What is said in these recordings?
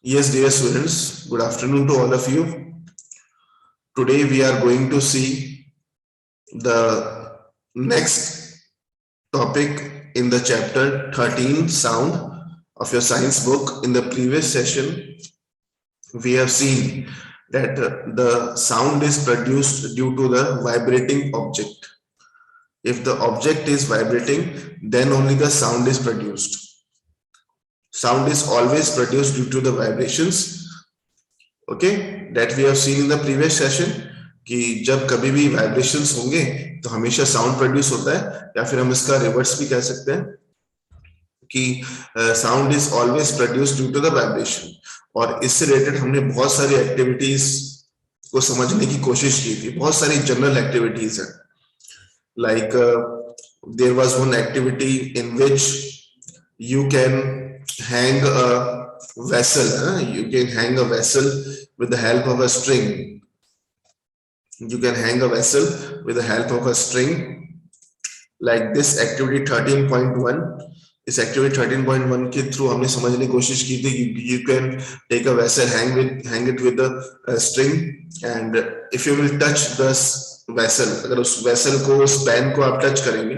Yes, dear students, good afternoon to all of you. Today we are going to see the next topic in the chapter 13, sound, of your science book. In the previous session, we have seen that the sound is produced due to the vibrating object. If the object is vibrating, then only the sound is produced. Sound is always produced due to the vibrations. Okay that we have seen in the previous session कि जब कभी भी vibrations होंगे तो हमेशा sound produce होता है, या फिर हम इसका रिवर्स भी कह सकते हैं कि sound is always produce due to the vibration. और इससे रिलेटेड हमने बहुत सारी एक्टिविटीज को समझने की कोशिश की थी, बहुत सारी जनरल एक्टिविटीज है। Like there was one activity in which you can hang a vessel. You can hang a vessel with the help of a string. You can hang a vessel with the help of a string, like this activity 13.1. इस activity 13.1 के through हमने समझने की कोशिश की थी you can take a vessel, hang it with the string, and if you will touch the vessel, अगर उस vessel को, उस pen को आप touch करेंगे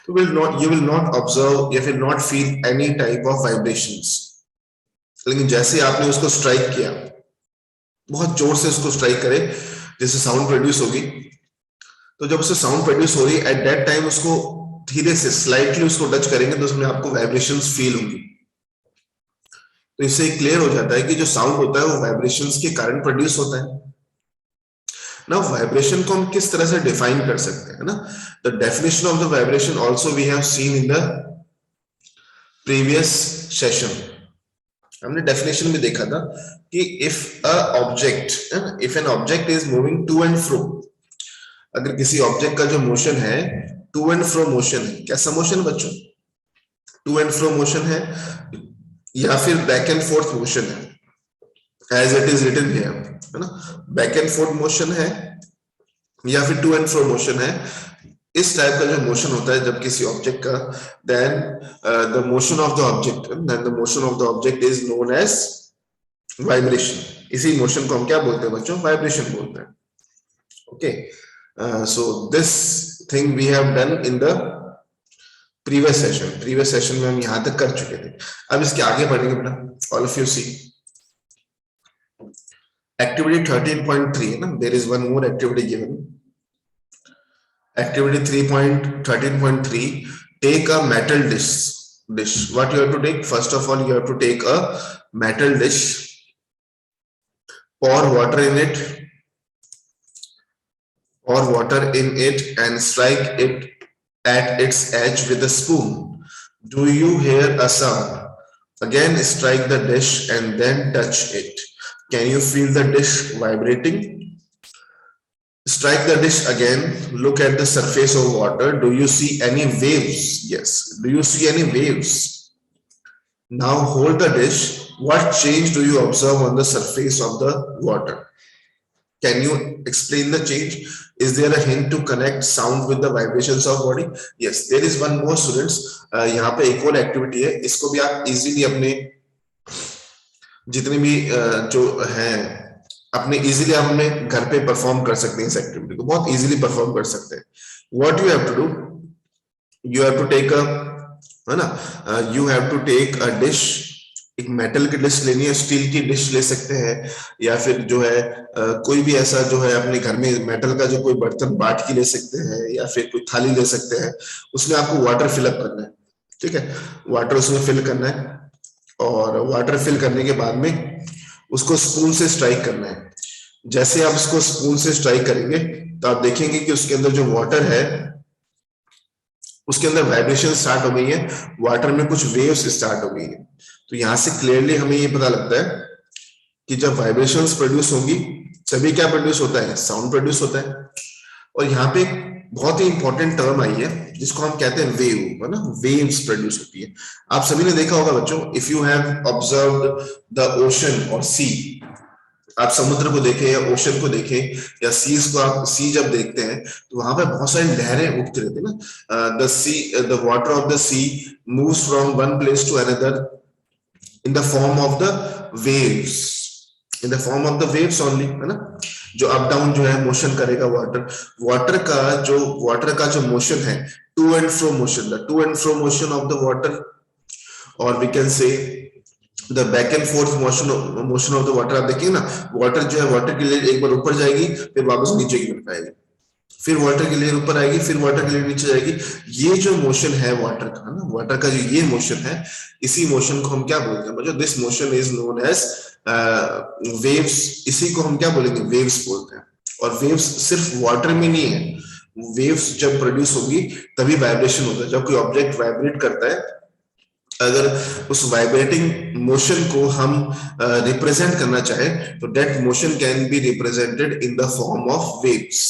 तो you will not observe या फिर not feel any type of vibrations. लेकिन जैसे आपने उसको स्ट्राइक किया, बहुत जोर से उसको स्ट्राइक करे जैसे साउंड प्रोड्यूस होगी, तो जब उससे साउंड प्रोड्यूस हो रही है एट दैट टाइम उसको धीरे से स्लाइटली उसको टच करेंगे तो उसमें आपको वाइब्रेशंस फील होंगी। तो इससे क्लियर हो जाता है कि जो साउंड होता है वो वाइब्रेशंस के कारण प्रोड्यूस होता है ना। वाइब्रेशन को हम किस तरह से डिफाइन कर सकते हैं ना, the definition of the vibration also we have seen in the previous session. हमने डेफिनेशन में देखा था कि if an object is moving to and fro, अगर किसी ऑब्जेक्ट का जो मोशन है टू एंड फ्रो मोशन है, कैसा मोशन बच्चों? टू एंड फ्रो मोशन है या फिर बैक एंड फोर्थ मोशन है, as it is written here, है ना। बैक एंड फोर्थ मोशन है या फिर टू एंड फ्रो मोशन है, इस टाइप का जो मोशन होता है जब किसी ऑब्जेक्ट का, then the motion of the object is known as vibration. इसी मोशन को हम क्या बोलते हैं बच्चों? वाइब्रेशन बोलते हैं। Okay, so this thing we have done in the previous session में हम यहां तक कर चुके थे। अब इसके आगे बढ़ेंगे बेटा, all of you see activity 13.3 है ना, there is one more activity given. Activity 13.3, take a metal dish. What you have to take? First of all, you have to take a metal dish, pour water in it and strike it at its edge with a spoon. Do you hear a sound? Again, strike the dish and then touch it. Can you feel the dish vibrating? Strike the dish again, look at the surface of water. Do you see any waves? Yes. Do you see any waves? Now hold the dish. What change do you observe on the surface of the water? Can you explain the change? Is there a hint to connect sound with the vibrations of body? Yes, there is one more students. यहाँ पे एक और activity है, इसको भी आप easily अपने जितने भी जो हैं अपने इजीली हम अपने घर पे परफॉर्म कर सकते हैं। इस एक्टिविटी को बहुत इजीली परफॉर्म कर सकते हैं। What you have to do, you have to take है ना, you have to take a dish, एक मेटल की डिश लेनी है, स्टील की डिश ले सकते हैं, या फिर जो है कोई भी ऐसा जो है अपने घर में मेटल का जो कोई बर्तन बाट की ले सकते हैं, या फिर कोई थाली ले सकते हैं। उसमें आपको वाटर फिलअप करना है, ठीक है, वाटर उसमें फिल करना है, और वाटर फिल करने के बाद में उसको स्पून से स्ट्राइक करना है। जैसे आप उसको स्पून से स्ट्राइक करेंगे तो आप देखेंगे कि उसके अंदर जो वाटर है उसके अंदर वाइब्रेशन स्टार्ट हो गई है, वाटर में कुछ वेव्स स्टार्ट हो गई है। तो यहां से क्लियरली हमें ये पता लगता है कि जब वाइब्रेशंस प्रोड्यूस होंगी तभी क्या प्रोड्यूस होता है? साउंड प्रोड्यूस होता है। और यहाँ पे बहुत ही इंपॉर्टेंट टर्म आई है जिसको हम कहते हैं वेव, है ना, वेव्स प्रोड्यूस होती है। आप सभी ने देखा होगा बच्चों, if you have observed the ocean और सी, आप समुद्र को देखें या ओशन को देखें या सीज को, आप सी जब देखते हैं तो वहां पे बहुत सारी लहरें उठती रहती है ना। The water of the sea moves from one place to another in the form of the waves, in the form of the waves only, है ना। जो अप डाउन जो है मोशन करेगा वाटर, वाटर का जो मोशन है, to and fro motion, the to and fro motion of the water, और we can say the back and forth motion of the water. आप देखिए ना, वाटर जो है, वाटर की लेयर एक बार ऊपर जाएगी, फिर वापस नीचे की तरफ आएगी, फिर वाटर की लेयर ऊपर आएगी, फिर वाटर की लेयर नीचे जाएगी। ये जो मोशन है वाटर का ना, वाटर का जो ये मोशन है, इसी मोशन को हम क्या बोलते हैं बच्चों? This motion is known as waves. इसी को हम क्या बोलेंगे? वेव्स बोलते हैं। और वेव्स सिर्फ वाटर में नहीं है, वेव्स जब प्रोड्यूस होगी तभी वाइब्रेशन होता है। जब कोई ऑब्जेक्ट वाइब्रेट करता है, अगर उस वाइब्रेटिंग मोशन को हम रिप्रेजेंट करना चाहे तो that motion can be represented in the form of waves.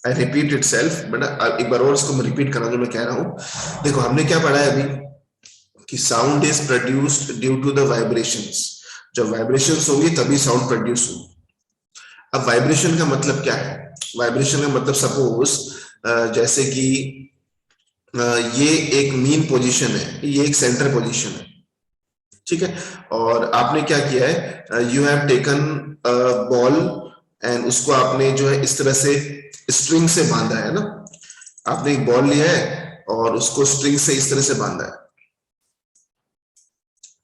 I repeat it self, but एक बार और इसको मैं रिपीट करना जो मैं कह रहा हूं। देखो, हमने क्या पढ़ा है अभी कि sound is produced due to the vibrations. जब वाइब्रेशंस होंगी तभी साउंड प्रोड्यूस होगी। अब वाइब्रेशन का मतलब क्या है? वाइब्रेशन का मतलब सपोज जैसे कि ये एक मीन पोजीशन है, ये एक सेंटर पोजीशन है, ठीक है। और आपने क्या किया है, you have taken ball and उसको आपने जो है इस तरह से स्ट्रिंग से बांधा है ना। आपने एक बॉल लिया है और उसको स्ट्रिंग से इस तरह से बांधा है,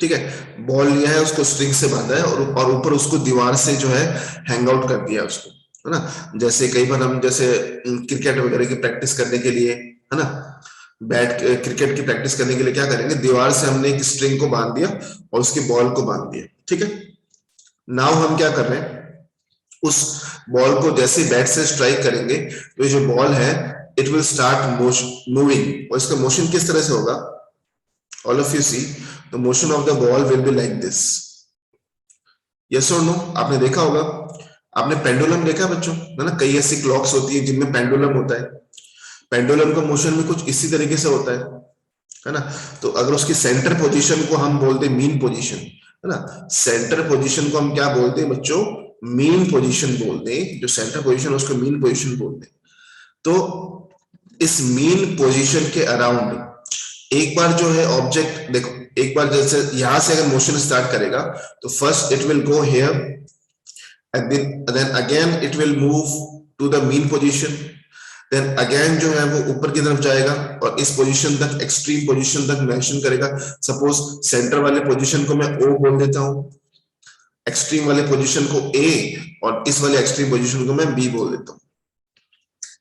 ठीक है। बॉल लिया है, उसको स्ट्रिंग से बांधा है और ऊपर उसको दीवार से जो है हैंग आउट कर दिया उसको, है ना। जैसे कई बार हम जैसे क्रिकेट वगैरह की प्रैक्टिस करने के लिए, है ना, क्रिकेट की प्रैक्टिस करने के लिए क्या करेंगे, दीवार से हमने एक स्ट्रिंग को बांध दिया और उसकी बॉल को बांध दिया, ठीक है। नाउ हम क्या कर रहे हैं, उस बॉल को जैसे बैट से स्ट्राइक करेंगे तो ये जो बॉल है इट विल स्टार्ट मूविंग। और इसका मोशन किस तरह से होगा? All of you see, the motion of the ball will be like this. Yes और नो? आपने देखा होगा, आपने पेंडुलम देखा बच्चों, है ना। कई ऐसी क्लॉक्स होती है जिनमें पेंडुलम होता है। पेंडुलम का मोशन भी कुछ इसी तरीके से होता है ना। तो अगर उसकी सेंटर पोजीशन को हम बोलते हैं मीन पोजीशन, है ना। सेंटर पोजीशन को हम क्या बोलते हैं बच्चों? मीन पोजीशन बोलते हैं। जो सेंटर पोजीशन उसको मीन पोजीशन बोलते हैं। तो इस मीन पोजीशन के अराउंड एक बार जो है ऑब्जेक्ट, देखो एक बार जैसे यहां से अगर मोशन स्टार्ट करेगा तो first it will go here and then again it will move to the mean position, then again जो है वो ऊपर की तरफ जाएगा और इस पोजीशन तक, एक्सट्रीम पोजीशन तक मेंशन करेगा। सपोज सेंटर वाले पोजीशन को मैं O बोल देता हूं, एक्सट्रीम वाले पोजीशन को A और इस वाले एक्सट्रीम पोजीशन को मैं B बोल देता हूं।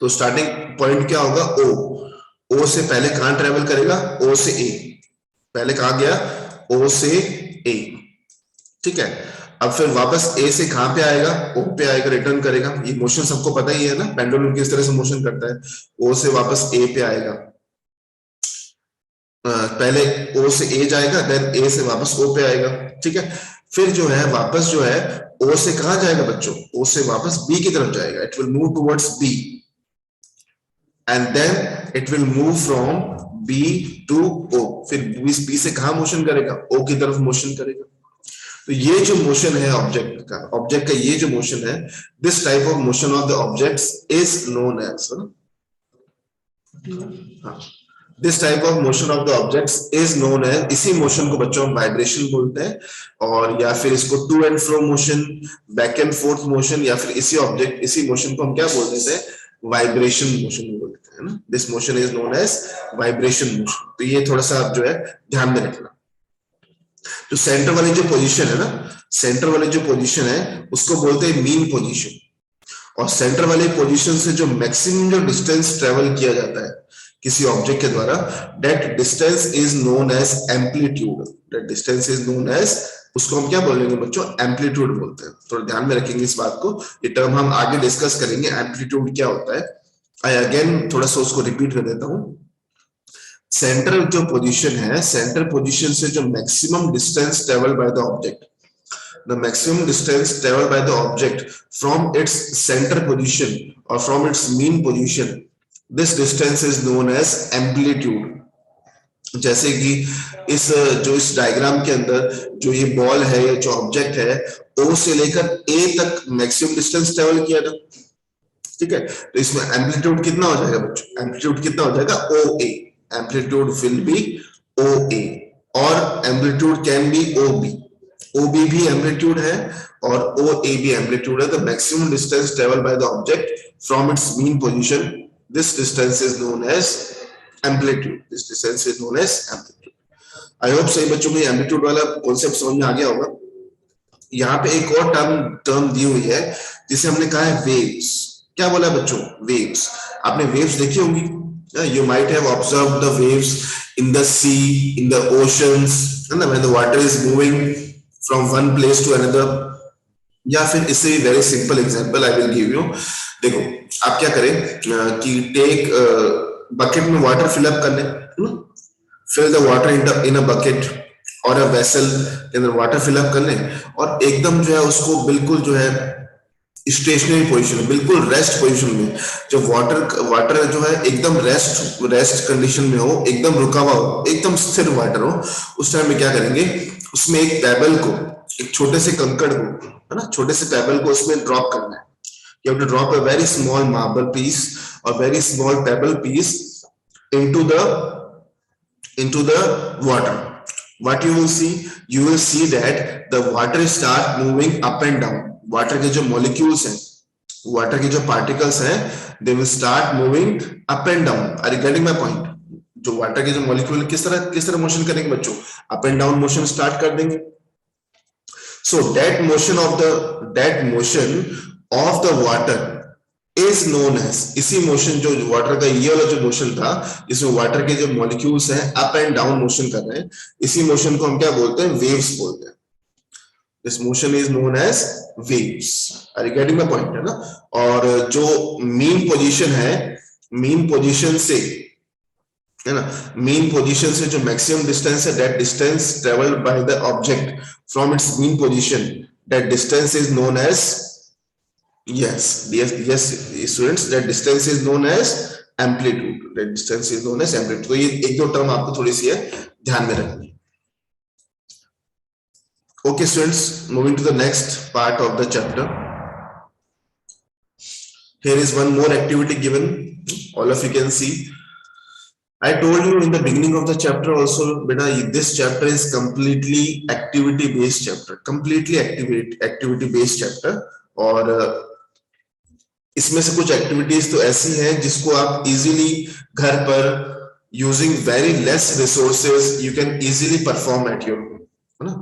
तो स्टार्टिंग पॉइंट क्या होगा? O से पहले कहां ट्रेवल करेगा? O से A, पहले कहां गया? O से A, ठीक है। अब फिर वापस A से कहां पे आएगा? O पे आएगा, रिटर्न करेगा। ये मोशन सबको पता ही है ना, पेंडुलम किस तरह से मोशन करता है। O से वापस A पे आएगा, पहले O से A जाएगा, देन A से वापस O पे आएगा, ठीक है। फिर जो है वापस जो है O से कहां जाएगा बच्चों? O से वापस B की तरफ जाएगा, it will move towards B and then it will move from B to O। फिर B से कहां मोशन करेगा? O की तरफ मोशन करेगा। तो ये जो मोशन है ऑब्जेक्ट का ये जो मोशन है, this type of motion of the objects is known as, this type of motion of the objects is known as, इसी मोशन को बच्चों हम वाइब्रेशन बोलते हैं। और या फिर इसको to and fro motion, back and forth motion, या फिर इसी ऑब्जेक्ट, इसी मोशन को हम क्या बोल देते हैं? वाइब्रेशन मोशन बोलते हैं ना। This motion is known as vibration motion. तो ये थोड़ा सा आप जो है ध्यान में रखना। तो सेंटर वाली जो पोजीशन है ना, सेंटर वाली जो पोजीशन है उसको बोलते हैं मीन पोजीशन। और सेंटर वाली पोजीशन से जो मैक्सिमम जो डिस्टेंस ट्रेवल किया जाता है किसी ऑब्जेक्ट के द्वारा, that distance is known as amplitude. That distance is known as, उसको हम क्या बोलेंगे बच्चों? एम्पलीट्यूड बोलते हैं। थोड़ा ध्यान में रखेंगे इस बात को, ये टर्म हम आगे डिस्कस करेंगे, एम्पलीट्यूड क्या होता है। आई अगेन थोड़ा सा उसको रिपीट कर देता हूं। सेंटर जो पोजीशन है, सेंटर पोजीशन से जो maximum distance travel by the object, the maximum distance traveled by the object from its center position or from its mean position, this distance is known as amplitude। जैसे कि इस diagram के अंदर जो ये ball है, ये जो ऑब्जेक्ट है, O से लेकर A तक मैक्सिमम डिस्टेंस ट्रेवल किया था, ठीक है। तो इसमें एम्पलीट्यूड कितना हो जाएगा बच्चों? एम्पलीट्यूड कितना हो जाएगा? OA। Amplitude will be OA। और amplitude can be OB, OB भी एम्पलीट्यूड है और OA भी एम्पलीट्यूड है. The maximum distance travel by the object from its mean position, this distance is known as amplitude. This distance is known as amplitude. I hope सही बच्चों को amplitude वाला concept समझ में आ गया होगा. यहाँ पे एक और टर्म दी हुई है जिसे हमने कहा है वेव्स. क्या बोला बच्चों? वेव्स. आपने वेव्स देखी होंगी. You might have observed the waves in the sea, in the oceans, and when the water is moving from one place to another. या फिर इससे very simple example I will give you. देखो आप क्या करें कि टेक बकेट में water fill up कर लें, fill the water in a bucket और अ वेसल के अंदर वाटर फिल अप कर लें और एकदम जो है उसको बिल्कुल जो है स्टेशनरी पोजीशन में, बिल्कुल रेस्ट पोजीशन में, जब वाटर जो है एकदम रेस्ट कंडीशन में हो, एकदम रुका हुआ हो, एकदम स्थिर वाटर हो, उस टाइम में क्या करेंगे, उसमें एक पेबल को, एक छोटे से कंकड़ को, है ना, छोटे से पेबल को उसमें ड्रॉप करना है. You have to drop a very small marble piece or very small pebble piece into the water. What you will see? You will see that the water start moving up and down. Water के जो molecules हैं, water के जो particles हैं, they will start moving up and down. Are you getting my point? जो water के जो molecule किस तरह मोशन करेंगे बच्चों? Up and down motion start कर देंगे. So that motion of the water is known as, इसी मोशन जो वाटर का ये वाला जो मोशन था, इसमें वाटर के जो मॉलिक्यूल्स हैं अप एंड डाउन मोशन कर रहे हैं, इसी मोशन को हम क्या बोलते हैं? वेव्स बोलते हैं. This motion is known as waves. Are you getting my point? है ना. और जो मीन पोजीशन है, मीन पोजीशन से, है ना, मीन पोजीशन से जो मैक्सिमम डिस्टेंस है, that distance traveled by the object from its mean position, that distance is known as, yes students, that distance is known as amplitude. That distance is known as amplitude. तो ये एक दो term आपको थोड़ी सी है ध्यान में रखनी. Okay students, moving to the next part of the chapter. Here is one more activity given. All of you can see. I told you in the beginning of the chapter also, beta, this chapter is completely activity based chapter. Completely activity based chapter. और इसमें से कुछ activities तो ऐसी हैं जिसको आप easily घर पर using very less resources you can easily perform at your home. है ना.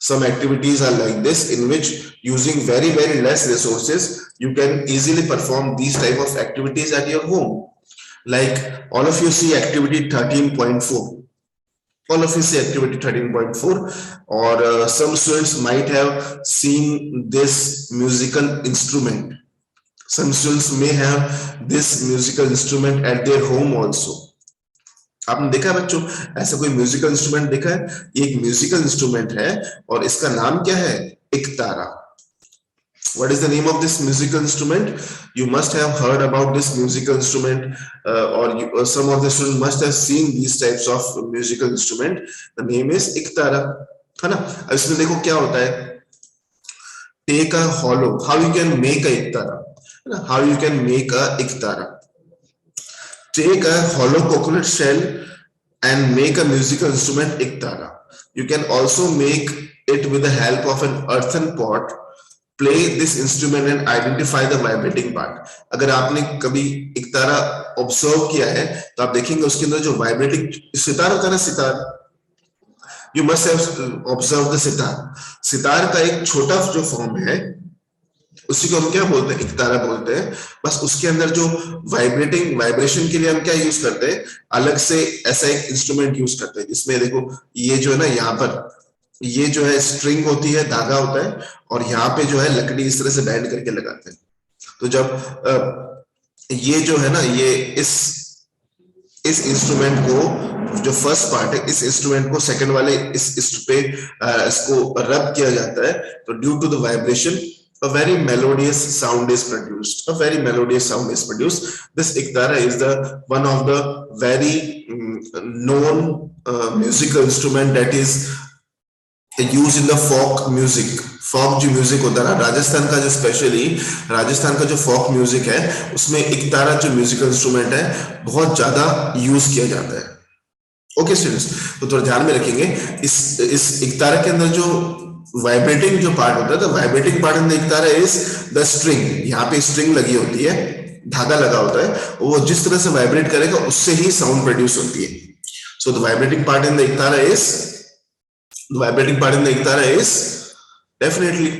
Some activities are like this, in which using very less resources you can easily perform these type of activities at your home. Like all of you see activity 13.4. All of you see activity 13.4, or some students might have seen this musical instrument. Some students may have this musical instrument at their home also. आपने देखा है बच्चों ऐसा कोई musical instrument देखा है? ये एक म्यूजिकल इंस्ट्रूमेंट है और इसका नाम क्या है? इकतारा. What is the name of this musical instrument? You must have heard about this musical instrument, or some of the students must have seen these types of musical instrument. The name is iktara, है ना. अब इसमें देखो क्या होता है. Take a hollow. How you can make a iktara? How you can make a iktara? Take a hollow coconut shell and make a musical instrument iktara. You can also make it with the help of an earthen pot. Play this instrument and identify the vibrating part. अगर आपने कभी इकतारा observe किया है तो आप देखेंगे उसके अंदर जो वाइब्रेटिंग सितार होता है ना, sitar, you must have observed the sitar. Sitar का एक छोटा जो फॉर्म है उसी को हम क्या बोलते हैं? इकतारा बोलते हैं. बस उसके अंदर जो वाइब्रेशन के लिए हम क्या यूज करते हैं? अलग से ऐसा एक इंस्ट्रूमेंट यूज करते हैं जिसमें देखो ये जो है ना, यहाँ पर ये जो है स्ट्रिंग होती है, धागा होता है, और यहाँ पे जो है लकड़ी इस तरह से बैंड करके लगाते हैं. तो जब ये जो है ना, ये इस इंस्ट्रूमेंट को, जो फर्स्ट पार्ट है, इस इंस्ट्रूमेंट को सेकंड वाले इस पे इसको रब किया जाता है, तो due to the vibration a very melodious sound is produced. A very melodious sound is produced. This iktara is the one of the very known musical instrument that is used in the folk music. folk जो music होता है ना राजस्थान का, जो specially Rajasthan का जो folk music है उसमें इकतारा जो म्यूजिकल इंस्ट्रूमेंट है बहुत ज्यादा यूज किया जाता है. ओके स्टूडेंट्स, तो थोड़ा ध्यान में रखेंगे इस इकतारा के अंदर जो वाइब्रेटिंग जो पार्ट होता है, तो vibrating part in the ektara is the string. यहाँ पे स्ट्रिंग लगी होती है, धागा लगा होता है, वो जिस तरह से वाइब्रेट करेगा उससे ही साउंड प्रोड्यूस होती है। So the vibrating part in the ektara is definitely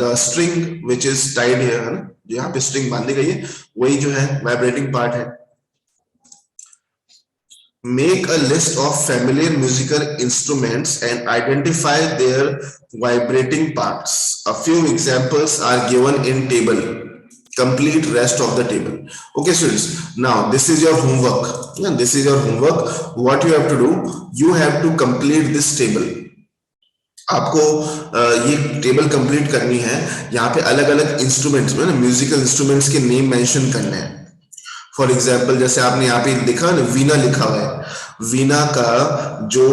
the string which is tied here, है ना, यहाँ पे स्ट्रिंग बांधी गई है, वही जो है वाइब्रेटिंग पार्ट है। Make a list of familiar musical instruments and identify their vibrating parts. A few examples are given in table. Complete rest of the table. Okay, students. Now this is your homework. Yeah, this is your homework. What you have to do? You have to complete this table. आपको ये table complete करनी है। यहाँ पे अलग अलग instruments में ना म्यूजिकल इंस्ट्रूमेंट्स के नेम मेंशन करने हैं। फॉर एग्जाम्पल जैसे आपने यहाँ पे देखा ना, वीणा लिखा हुआ है, वीणा का जो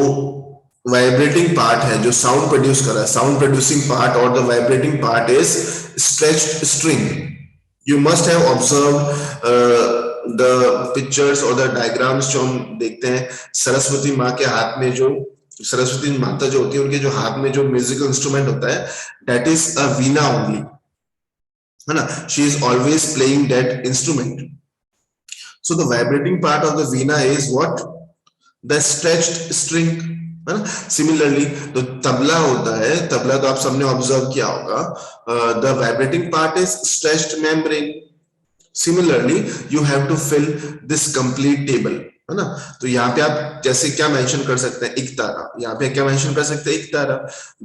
वाइब्रेटिंग पार्ट है, जो साउंड प्रोड्यूस कर रहा है, साउंड प्रोड्यूसिंग पार्ट और the vibrating part is stretched string. You must have observed the pictures और द डायग्राम्स जो हम देखते हैं, सरस्वती माँ के हाथ में जो, सरस्वती माता जो होती है उनके जो हाथ में जो म्यूजिकल इंस्ट्रूमेंट होता है, that is a Veena only, है ना। She is always playing that instrument. So the vibrating part of the veena is what? The stretched string. है ना। Similarly, तो तबला होता है, तबला तो आप सबने ऑब्जर्व किया होगा, the vibrating part is stretched membrane. Similarly, you have to fill this complete table, है ना। तो यहाँ पे आप जैसे क्या मेंशन कर सकते हैं, इकतारा, यहाँ पे क्या मेंशन कर सकते हैं, इकतारा।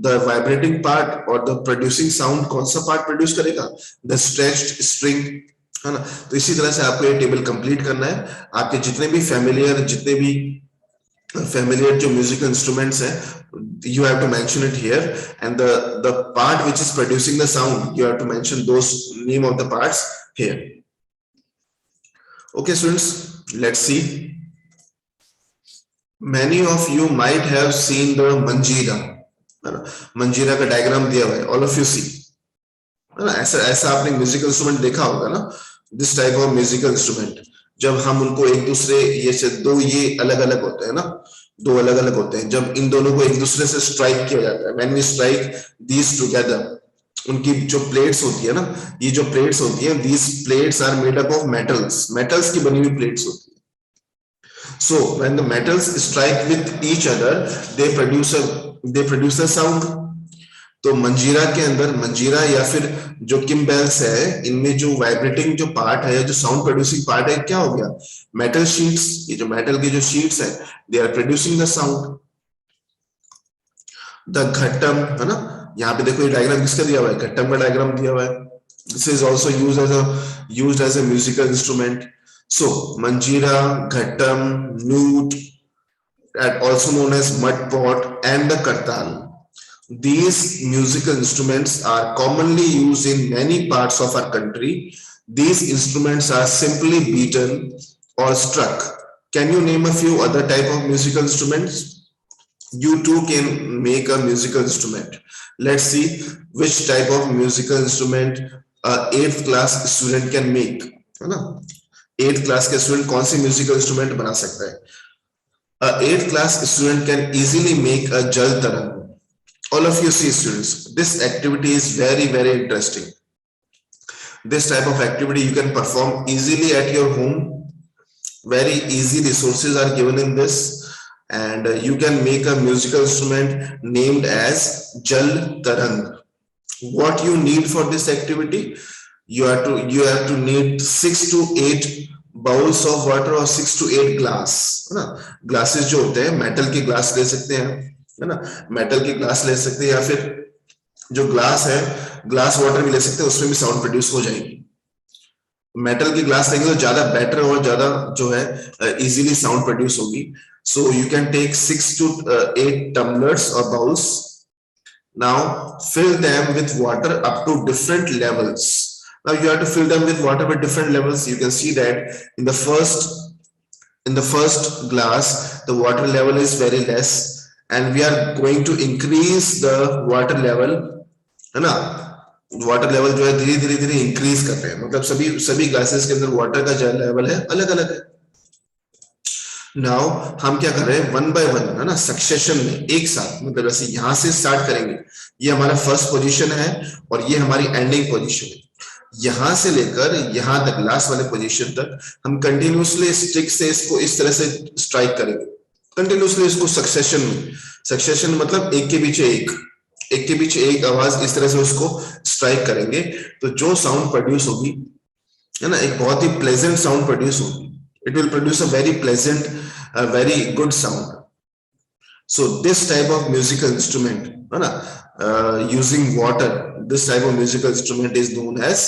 The vibrating part और the producing sound कौन सा पार्ट प्रोड्यूस करेगा? The stretched string, है ना। तो इसी तरह से आपको ये टेबल कंप्लीट करना है। आपके जितने भी फैमिलियर जो म्यूजिकल इंस्ट्रूमेंट्स हैं, you have to mention it here, and the part which is producing the sound, you have to mention those name of the parts here. Okay students, let's see. Many of you might have seen the manjeera, है ना। मंजीरा का diagram दिया हुआ है, all of you see, है ना। ऐसा आपने म्यूजिकल इंस्ट्रूमेंट देखा होगा ना, this type of musical instrument. जब हम उनको एक दूसरे, ये दो ये अलग अलग होते हैं ना, दो अलग अलग होते हैं, जब इन दोनों को एक दूसरे से स्ट्राइक किया जाता है, when we strike these together, उनकी जो प्लेट्स होती है ना, ये जो प्लेट्स होती है, these plates are made up of metals की बनी हुई प्लेट्स होती है। So when the metals strike with each other, they produce a sound. तो मंजीरा के अंदर, मंजीरा या फिर जो किम्बेल्स है, इनमें जो वाइब्रेटिंग जो पार्ट है, जो साउंड प्रोड्यूसिंग पार्ट है, क्या हो गया? Metal sheets. ये जो मेटल की जो शीट्स है, they are producing the sound. The ghatam, है ना, यहाँ पे देखो ये डायग्राम किसका दिया हुआ है, घट्टम का डायग्राम दिया हुआ है। This is also used as a musical instrument. So manjira, ghatam, newt, also known as mud pot, and the kartal. These musical instruments are commonly used in many parts of our country. These instruments are simply beaten or struck. Can you name a few other type of musical instruments? You too can make a musical instrument. Let's see which type of musical instrument a 8th class student can make, है ना। 8th class के student कौन सी musical instrument बना सकता है? A 8th class student can easily make a jal tarang. All of you see students, this activity is very, very interesting. This type of activity you can perform easily at your home. Very easy resources are given in this, and you can make a musical instrument named as Jal Tarang. What you need for this activity? You have to need 6 to 8 bowls of water और 6 to 8 glass, है ना। Glasses जो होते हैं, metal के glass ले सकते हैं, है ना, मेटल के ग्लास ले सकते हैं, या फिर जो ग्लास है, ग्लास वाटर भी ले सकते हैं, उसमें भी साउंड प्रोड्यूस हो जाएगी। मेटल की ग्लास लेंगे तो ज्यादा बेटर और ज्यादा जो है इजीली साउंड प्रोड्यूस होगी। So you can take 6 to 8 tumblers और bowls. Now fill them with water up to different levels. Now you have to fill them with water with different levels. You can see that in the first glass, the water level is very less, and we are going to increase the water level, है ना। Water level जो है धीरे धीरे increase कर रहे हैं, मतलब सभी ग्लासेस के अंदर वाटर का जो लेवल है अलग अलग है। नाउ हम क्या कर रहे हैं, वन बाय वन, है ना, सक्सेशन में एक साथ, मतलब ऐसे यहां से स्टार्ट करेंगे, ये हमारा फर्स्ट पोजीशन है और ये हमारी एंडिंग पोजीशन है। यहां से लेकर यहां तक, लास्ट वाले पोजीशन तक हम कंटिन्यूसली स्टिक से इसको इस तरह से स्ट्राइक करेंगे, कंटिन्यूसली इसको सक्सेशन में। सक्सेशन मतलब एक के पीछे एक के पीछे एक आवाज इस तरह से उसको स्ट्राइक करेंगे, तो जो साउंड प्रोड्यूस होगी, है ना, एक बहुत ही प्लेजेंट साउंड प्रोड्यूस होगी। It will produce a very pleasant, very good sound. So this type of musical instrument, है ना, using water, this type of musical instrument is known as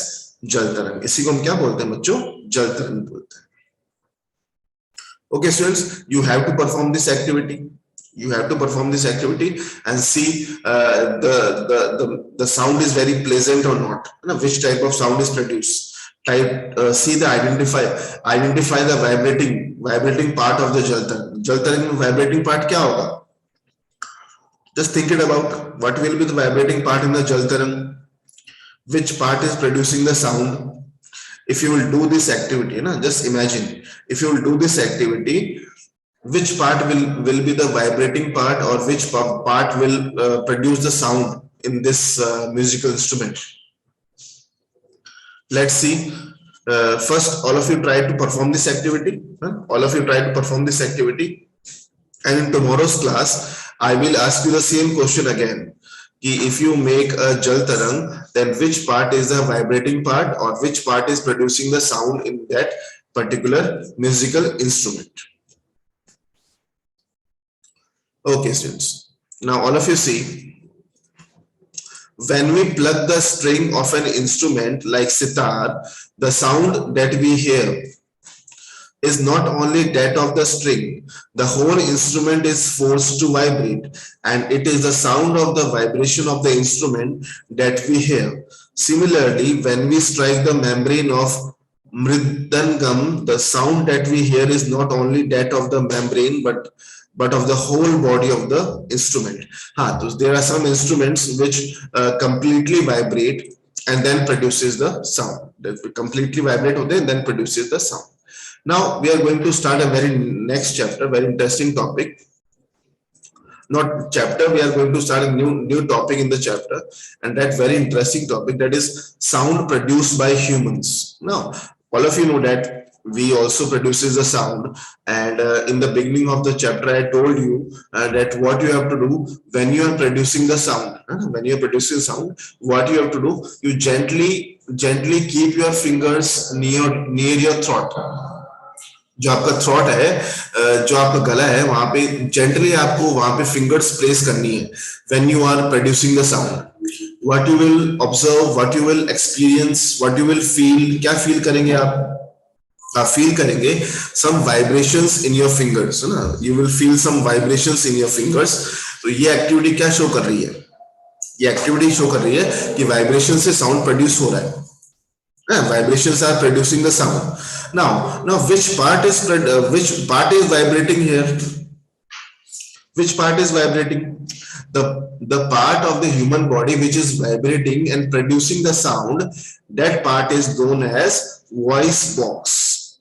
jal tarang. इसी को हम क्या बोलते हैं बच्चों, जल तरंग बोलते हैं। Okay, students, you have to perform this activity. You have to perform this activity and see the sound is very pleasant or not. Which type of sound is produced. See the identify the vibrating part of the jal tarang. Jal tarang में vibrating part क्या होगा? Just think it about what will be the vibrating part in the jal tarang. Which part is producing the sound? If you will do this activity, na, just imagine if you will do this activity, which part will be the vibrating part, or which part will produce the sound in this musical instrument. Let's see. First, all of you try to perform this activity. All of you try to perform this activity, and in tomorrow's class I will ask you the same question again. If you make a jal tarang, then which part is the vibrating part, or which part is producing the sound in that particular musical instrument. Okay, students. Now all of you see, when we plug the string of an instrument like sitar, the sound that we hear is not only that of the string, the whole instrument is forced to vibrate, and it is the sound of the vibration of the instrument that we hear. Similarly, when we strike the membrane of mridangam, the sound that we hear is not only that of the membrane, but of the whole body of the instrument. So there are some instruments which completely vibrate and then produces the sound. That completely vibrate and then produces the sound. Now we are going to start a very next chapter, very interesting topic. Not chapter, we are going to start a new topic in the chapter, and that very interesting topic, that is sound produced by humans. Now, all of you know that we also produces the sound, and in the beginning of the chapter I told you that what you have to do when you are producing the sound. When you are producing sound, what you have to do, you gently keep your fingers near your throat. जो आपका throat है, जो आपका गला है, वहां पे gently आपको वहां पे फिंगर्स प्लेस करनी है when you are producing the sound. What you will observe, what you will experience, what you will feel, क्या फील करेंगे आप फील करेंगे some vibrations in your fingers, है ना, you will feel some vibrations in your fingers. तो ये activity क्या show कर रही है, ये एक्टिविटी शो कर रही है कि वाइब्रेशन से साउंड प्रोड्यूस हो रहा है. Vibrations are producing the sound. Now which part is vibrating here? Which part is vibrating? The part of the human body which is vibrating and producing the sound, that part is known as voice box,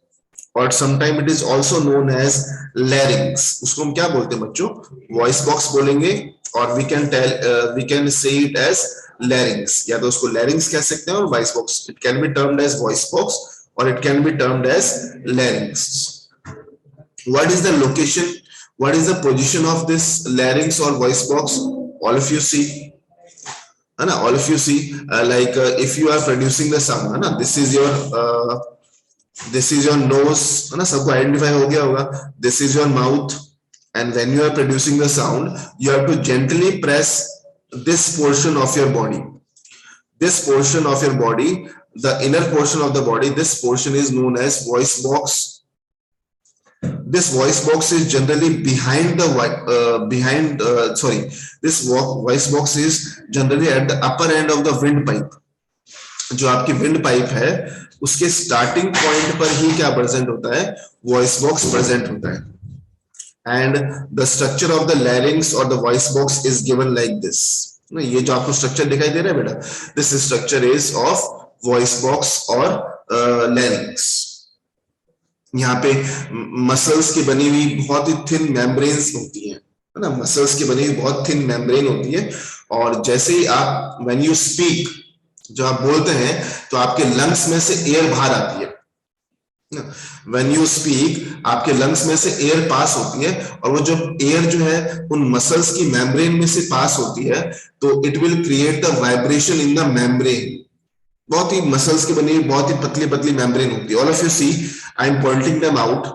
or sometimes it is also known as larynx. उसको हम क्या बोलते हैं बच्चों, voice box बोलेंगे, or we can say it as larynx. या तो उसको larynx कह सकते हैं और voice box. It can be termed as voice box or it can be termed as larynx. What is the location? What is the position of this larynx or voice box? All of you see. All of you see, if you are producing the sound, this is your nose, सबको identify हो गया होगा. This is your mouth, and when you are producing the sound, you have to gently press this portion of your body. This portion of your body, the inner portion of the body, this portion is known as voice box. This voice box is generally this voice box is generally at the upper end of the windpipe. जो आपकी wind pipe है उसके starting point पर ही क्या present होता है, voice box present होता है. And the structure of the larynx or the voice box is given like this. ये जो आपको स्ट्रक्चर दिखाई दे रहा है बेटा, this structure is of voice box or larynx. यहाँ पे मसल्स की बनी हुई बहुत ही थिन मेम्ब्रेन्स होती है ना, मसल्स की बनी हुई बहुत थिन मेम्ब्रेन होती है, और जैसे ही आप व्हेन यू स्पीक, जो आप बोलते हैं, तो आपके लंग्स में से एयर बाहर आती है। व्हेन यू स्पीक आपके लंग्स में से एयर पास होती है, और वो जब एयर जो है उन मसल्स की मेम्ब्रेन में से पास होती है, तो it will create the vibration in the membrane. बहुत ही मसल्स की बनी हुई बहुत ही पतली पतली मेम्ब्रेन होती है। All of you see, I am pointing them out,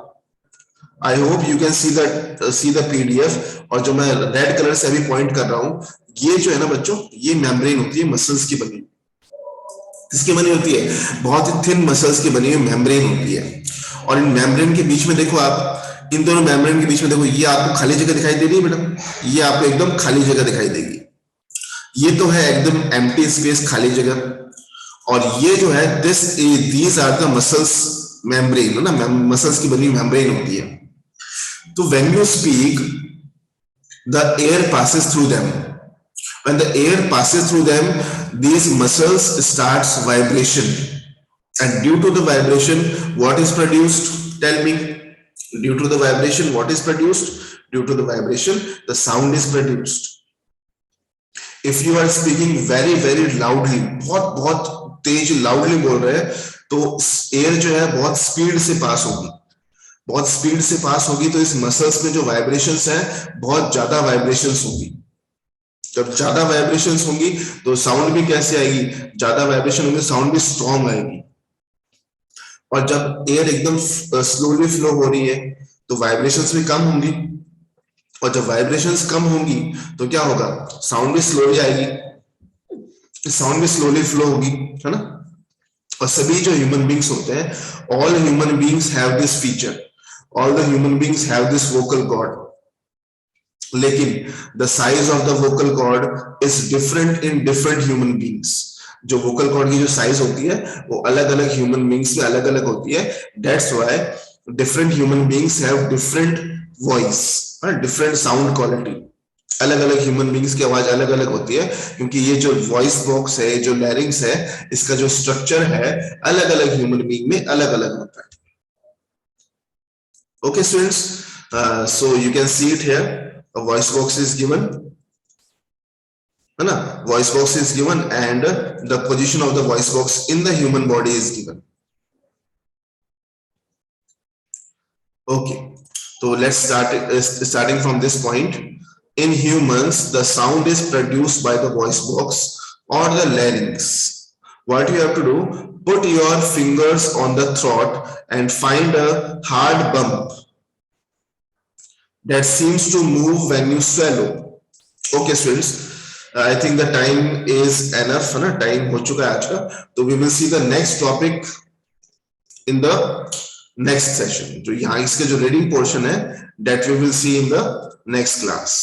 I hope you can see the PDF. और जो मैं रेड कलर से अभी पॉइंट कर रहा हूं, ये जो है ना बच्चों, ये मेम्ब्रेन होती है मसल्स की बनी। किसकी बनी होती है? बहुत ही थिन मसल्स की बनी हुई मेम्ब्रेन होती है। और इन मेम्ब्रेन के बीच में देखो आप, इन दोनों मेम्ब्रेन के बीच में देखो, ये आपको खाली जगह दिखाई दे रही है मैडम, ये आपको एकदम खाली जगह दिखाई देगी। ये तो है एकदम एम्प्टी स्पेस, खाली जगह। और ये जो है these are the muscles membrane, ना मसल्स की बनी मेम्ब्रेन होती है। तो when you speak, the air passes through them. When the air passes through them, these muscles starts vibration, and due to the vibration, what is produced? Tell me. Due to the vibration, what is produced? Due to the vibration, the sound is produced. If you are speaking very very loudly, बहुत बहुत तेज loudly बोल रहे हैं, तो air जो है बहुत speed से पास होगी, बहुत स्पीड से पास होगी, तो इस मसल्स में जो वाइब्रेशंस है, बहुत ज्यादा वाइब्रेशंस होगी। जब ज्यादा वाइब्रेशंस होंगी तो साउंड भी कैसे आएगी? ज्यादा वाइब्रेशन होंगे, साउंड भी स्ट्रॉन्ग आएगी। और जब एयर एकदम स्लोली फ्लो हो रही है, तो वाइब्रेशंस भी कम होंगी, और जब वाइब्रेशंस कम होंगी तो क्या होगा? साउंड भी स्लोली आएगी, साउंड भी स्लोली फ्लो होगी, है ना। और सभी जो ह्यूमन बींग्स होते हैं, all human beings have this feature, all the human beings have this vocal cord. लेकिन the size of the vocal cord is different in different human beings. जो वोकल कॉर्ड की जो साइज होती है वो अलग अलग ह्यूमन बींग्स में अलग अलग होती है। That's why different human beings have different voice, different sound quality. अलग अलग ह्यूमन बींग्स की आवाज अलग अलग होती है, क्योंकि ये जो वॉइस बॉक्स है, जो लैरिंग्स है, इसका जो स्ट्रक्चर है अलग अलग ह्यूमन बींग में अलग अलग होता है। Okay students, so you can see it here, a voice box is given, है ना, voice box is given, and the position of the voice box in the human body is given. Okay, so let's starting from this point. In humans, the sound is produced by the voice box or the larynx. What you have to do, put your fingers on the throat and find a hard bump that seems to move when you swallow. Okay students, I think the time is enough, है ना, time हो चुका है आज का। तो we will see the next topic in the next session। जो यहाँ इसके जो reading portion है, that we will see in the next class।